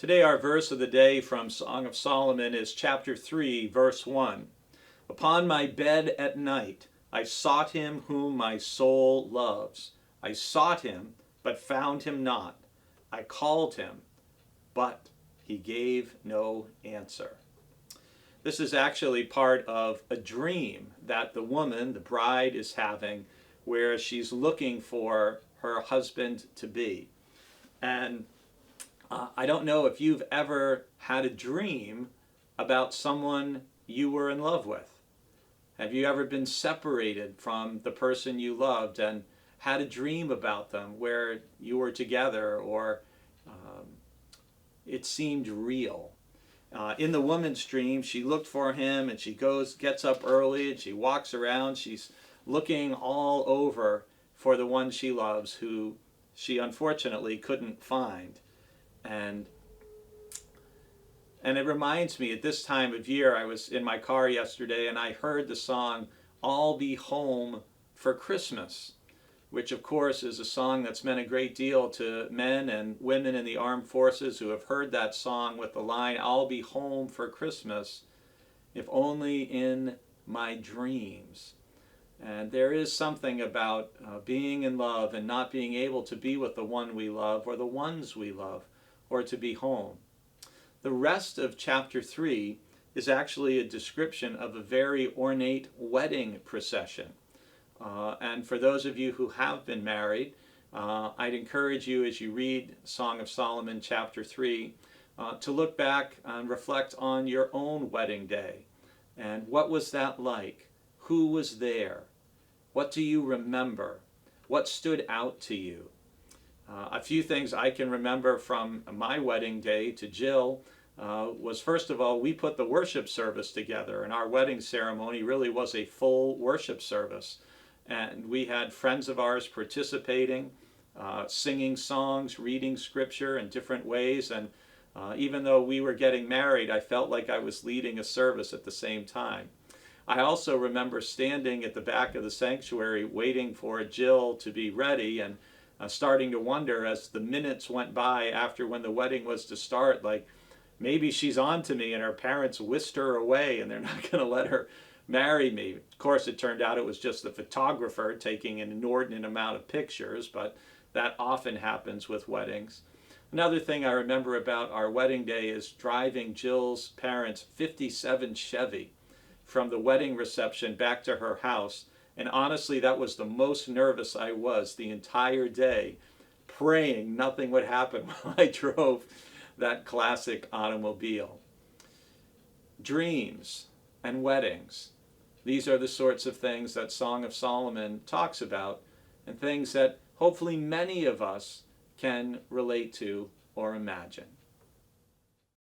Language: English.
Today our verse of the day from Song of Solomon is chapter 3, verse 1. Upon my bed at night I sought him whom my soul loves. I sought him, but found him not. I called him, but he gave no answer. This is actually part of a dream that the woman, the bride, is having where she's looking for her husband to be. And I don't know if you've ever had a dream about someone you were in love with. Have you ever been separated from the person you loved and had a dream about them where you were together or it seemed real? In the woman's dream, she looked for him and she gets up early and she walks around. She's looking all over for the one she loves who she unfortunately couldn't find. And it reminds me, at this time of year, I was in my car yesterday and I heard the song, "I'll Be Home for Christmas," which of course is a song that's meant a great deal to men and women in the armed forces who have heard that song with the line, "I'll be home for Christmas, if only in my dreams." And there is something about being in love and not being able to be with the one we love or the ones we love, or to be home. The rest of chapter 3 is actually a description of a very ornate wedding procession. And for those of you who have been married, I'd encourage you as you read Song of Solomon chapter 3 to look back and reflect on your own wedding day. And what was that like? Who was there? What do you remember? What stood out to you? A few things I can remember from my wedding day to Jill was, first of all, we put the worship service together, and our wedding ceremony really was a full worship service. And we had friends of ours participating, singing songs, reading scripture in different ways. And even though we were getting married, I felt like I was leading a service at the same time. I also remember standing at the back of the sanctuary waiting for Jill to be ready and starting to wonder as the minutes went by after when the wedding was to start, like maybe she's on to me and her parents whisked her away and they're not going to let her marry me. Of course, it turned out it was just the photographer taking an inordinate amount of pictures, but that often happens with weddings. Another thing I remember about our wedding day is driving Jill's parents' 57 Chevy from the wedding reception back to her house. And honestly, that was the most nervous I was the entire day, praying nothing would happen while I drove that classic automobile. Dreams and weddings. These are the sorts of things that Song of Solomon talks about, and things that hopefully many of us can relate to or imagine.